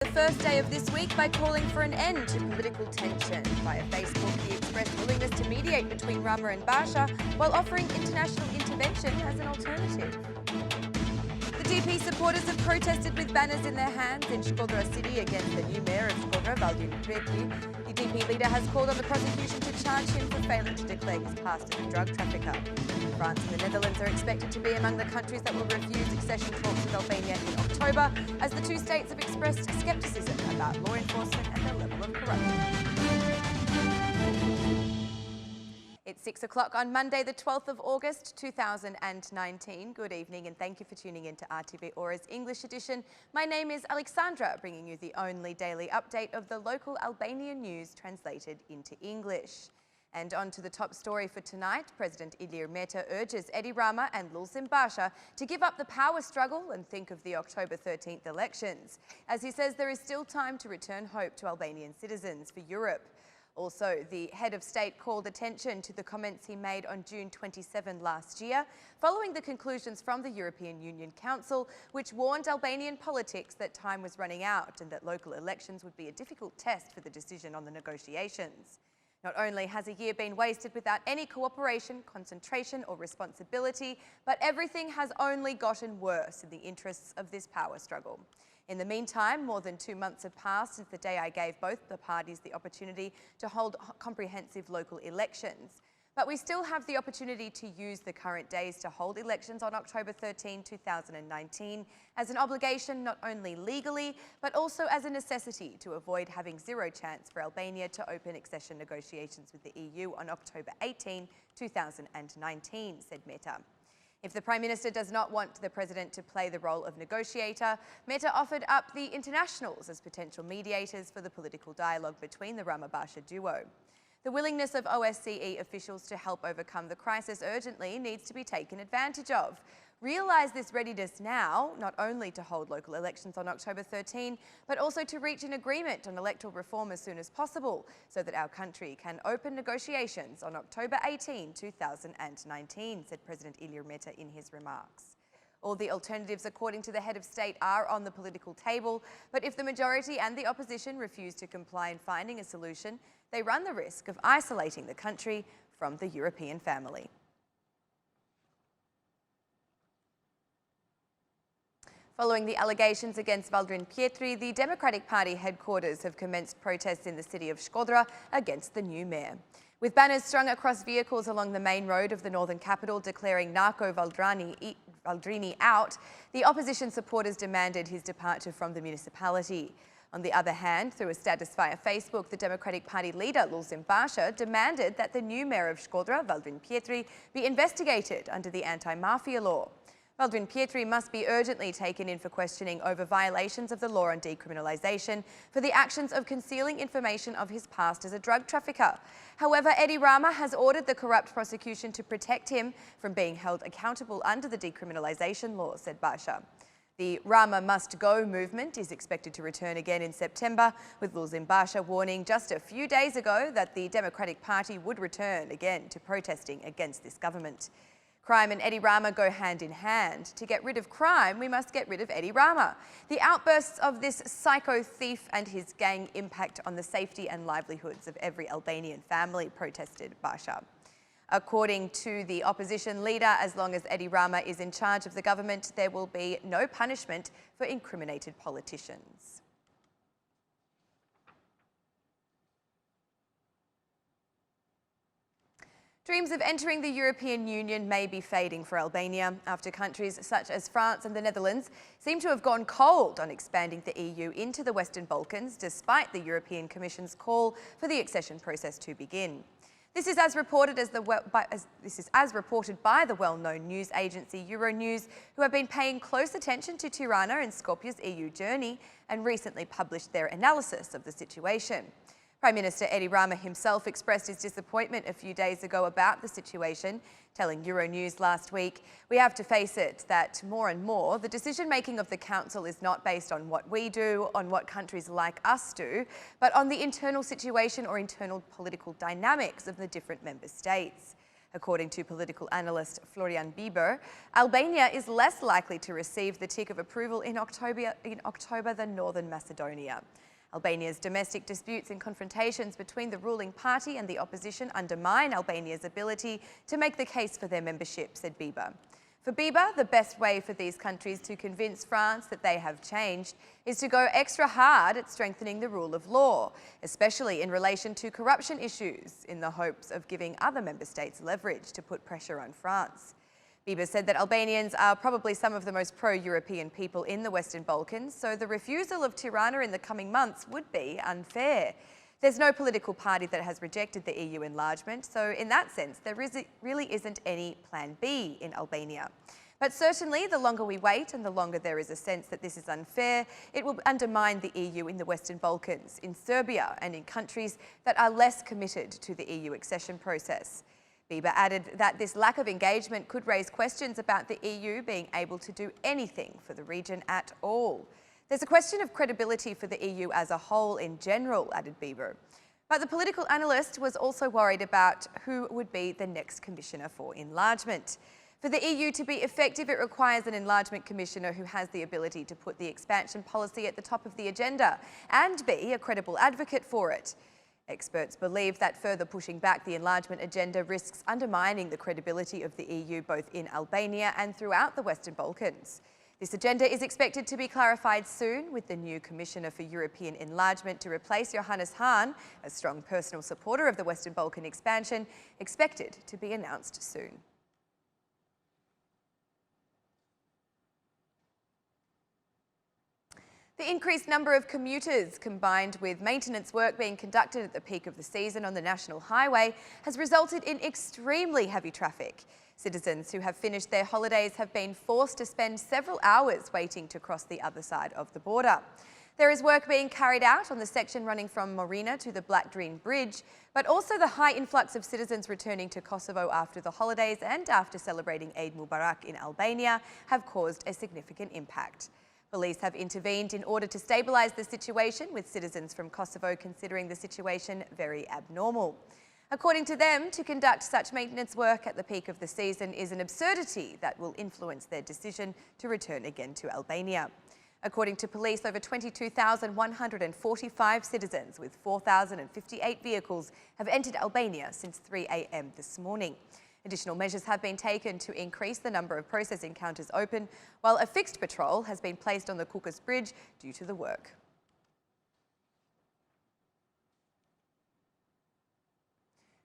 The first day of this week by calling for an end to political tension. Via Facebook, he expressed willingness to mediate between Rama and Basha while offering international intervention as an alternative. The DP supporters have protested with banners in their hands in Shkodra city against the new mayor of Shkodra, Valdin Pretli. The DP leader has called on the prosecution to charge him for failing to declare his past as a drug trafficker. France and the Netherlands are expected to be among the countries that will refuse accession talks with Albania in October, as the two states have expressed scepticism about law enforcement and the level of corruption. It's 6 o'clock on Monday, the 12th of August, 2019. Good evening and thank you for tuning in to RTV Ora's English edition. My name is Alexandra, bringing you the only daily update of the local Albanian news translated into English. And on to the top story for tonight. President Ilir Meta urges Edi Rama and Lulzim Basha to give up the power struggle and think of the October 13th elections, as he says there is still time to return hope to Albanian citizens for Europe. Also, the head of state called attention to the comments he made on June 27 last year, following the conclusions from the European Union Council, which warned Albanian politics that time was running out and that local elections would be a difficult test for the decision on the negotiations. Not only has a year been wasted without any cooperation, concentration or responsibility, but everything has only gotten worse in the interests of this power struggle. In the meantime, more than 2 months have passed since the day I gave both the parties the opportunity to hold comprehensive local elections. But we still have the opportunity to use the current days to hold elections on October 13, 2019 as an obligation not only legally, but also as a necessity to avoid having zero chance for Albania to open accession negotiations with the EU on October 18, 2019, said Meta. If the Prime Minister does not want the President to play the role of negotiator, Meta offered up the internationals as potential mediators for the political dialogue between the Rama-Basha duo. The willingness of OSCE officials to help overcome the crisis urgently needs to be taken advantage of. Realise this readiness now, not only to hold local elections on October 13, but also to reach an agreement on electoral reform as soon as possible, so that our country can open negotiations on October 18, 2019, said President Ilir Meta in his remarks. All the alternatives, according to the head of state, are on the political table, but if the majority and the opposition refuse to comply in finding a solution, they run the risk of isolating the country from the European family. Following the allegations against Valdin Pietri, the Democratic Party headquarters have commenced protests in the city of Shkodra against the new mayor. With banners strung across vehicles along the main road of the northern capital declaring Nako Valdrini out, the opposition supporters demanded his departure from the municipality. On the other hand, through a status via Facebook, the Democratic Party leader, Lulzim Basha, demanded that the new mayor of Shkodra, Valdin Pietri, be investigated under the anti-mafia law. Valdin Pietri must be urgently taken in for questioning over violations of the law on decriminalisation for the actions of concealing information of his past as a drug trafficker. However, Edi Rama has ordered the corrupt prosecution to protect him from being held accountable under the decriminalisation law, said Basha. The Rama Must Go movement is expected to return again in September, with Lulzim Basha warning just a few days ago that the Democratic Party would return again to protesting against this government. Crime and Edi Rama go hand in hand. To get rid of crime, we must get rid of Edi Rama. The outbursts of this psycho thief and his gang impact on the safety and livelihoods of every Albanian family, protested Basha. According to the opposition leader, as long as Edi Rama is in charge of the government, there will be no punishment for incriminated politicians. Dreams of entering the European Union may be fading for Albania after countries such as France and the Netherlands seem to have gone cold on expanding the EU into the Western Balkans, despite the European Commission's call for the accession process to begin. This is as reported by the well-known news agency Euronews, who have been paying close attention to Tirana and Skopje's EU journey and recently published their analysis of the situation. Prime Minister Edi Rama himself expressed his disappointment a few days ago about the situation, telling Euronews last week, "We have to face it that more and more the decision-making of the Council is not based on what we do, on what countries like us do, but on the internal situation or internal political dynamics of the different member states." According to political analyst Florian Bieber, Albania is less likely to receive the tick of approval in October than Northern Macedonia. Albania's domestic disputes and confrontations between the ruling party and the opposition undermine Albania's ability to make the case for their membership, said Bieber. For Bieber, the best way for these countries to convince France that they have changed is to go extra hard at strengthening the rule of law, especially in relation to corruption issues, in the hopes of giving other member states leverage to put pressure on France. Bieber said that Albanians are probably some of the most pro-European people in the Western Balkans, so the refusal of Tirana in the coming months would be unfair. There's no political party that has rejected the EU enlargement, so in that sense, there really isn't any plan B in Albania. But certainly, the longer we wait and the longer there is a sense that this is unfair, it will undermine the EU in the Western Balkans, in Serbia and in countries that are less committed to the EU accession process. Bieber added that this lack of engagement could raise questions about the EU being able to do anything for the region at all. There's a question of credibility for the EU as a whole in general, added Bieber. But the political analyst was also worried about who would be the next commissioner for enlargement. For the EU to be effective, it requires an enlargement commissioner who has the ability to put the expansion policy at the top of the agenda and be a credible advocate for it. Experts believe that further pushing back the enlargement agenda risks undermining the credibility of the EU both in Albania and throughout the Western Balkans. This agenda is expected to be clarified soon, with the new Commissioner for European Enlargement to replace Johannes Hahn, a strong personal supporter of the Western Balkan expansion, expected to be announced soon. The increased number of commuters, combined with maintenance work being conducted at the peak of the season on the national highway, has resulted in extremely heavy traffic. Citizens who have finished their holidays have been forced to spend several hours waiting to cross the other side of the border. There is work being carried out on the section running from Morina to the Black Green Bridge, but also the high influx of citizens returning to Kosovo after the holidays and after celebrating Eid Mubarak in Albania have caused a significant impact. Police have intervened in order to stabilise the situation, with citizens from Kosovo considering the situation very abnormal. According to them, to conduct such maintenance work at the peak of the season is an absurdity that will influence their decision to return again to Albania. According to police, over 22,145 citizens with 4,058 vehicles have entered Albania since 3 a.m. this morning. Additional measures have been taken to increase the number of processing counters open, while a fixed patrol has been placed on the Kukas Bridge due to the work.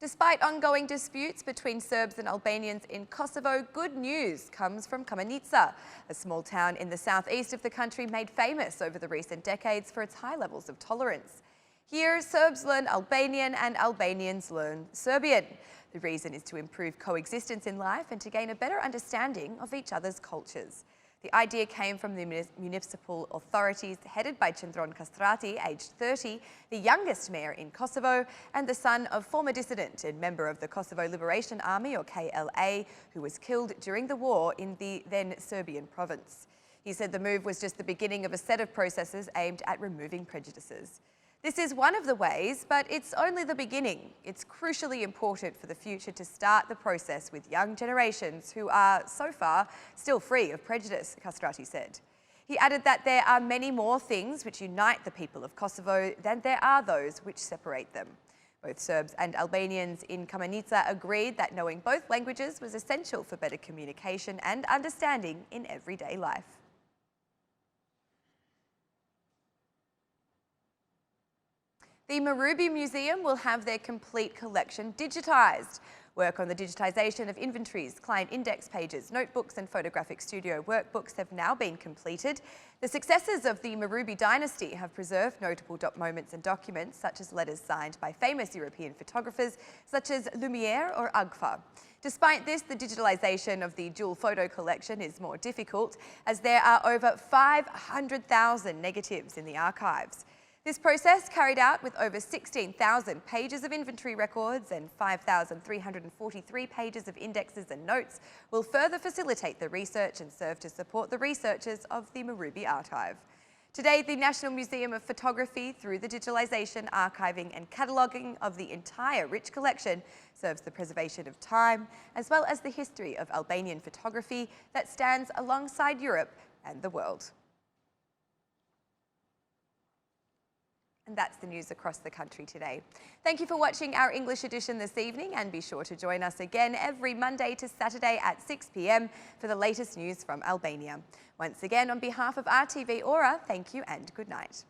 Despite ongoing disputes between Serbs and Albanians in Kosovo, good news comes from Kamenica, a small town in the southeast of the country made famous over the recent decades for its high levels of tolerance. Here, Serbs learn Albanian and Albanians learn Serbian. The reason is to improve coexistence in life and to gain a better understanding of each other's cultures. The idea came from the municipal authorities headed by Cendron Kastrati, aged 30, the youngest mayor in Kosovo, and the son of former dissident and member of the Kosovo Liberation Army, or KLA, who was killed during the war in the then Serbian province. He said the move was just the beginning of a set of processes aimed at removing prejudices. This is one of the ways, but it's only the beginning. It's crucially important for the future to start the process with young generations who are, so far, still free of prejudice, Kastrati said. He added that there are many more things which unite the people of Kosovo than there are those which separate them. Both Serbs and Albanians in Kamenica agreed that knowing both languages was essential for better communication and understanding in everyday life. The Marubi Museum will have their complete collection digitised. Work on the digitisation of inventories, client index pages, notebooks and photographic studio workbooks have now been completed. The successors of the Marubi dynasty have preserved notable moments and documents, such as letters signed by famous European photographers such as Lumiere or Agfa. Despite this, the digitalisation of the dual photo collection is more difficult, as there are over 500,000 negatives in the archives. This process, carried out with over 16,000 pages of inventory records and 5,343 pages of indexes and notes, will further facilitate the research and serve to support the researchers of the Marubi archive. Today, the National Museum of Photography, through the digitalisation, archiving and cataloguing of the entire rich collection, serves the preservation of time, as well as the history of Albanian photography that stands alongside Europe and the world. And that's the news across the country today. Thank you for watching our English edition this evening, and be sure to join us again every Monday to Saturday at 6 p.m. for the latest news from Albania. Once again, on behalf of RTV Ora, thank you and good night.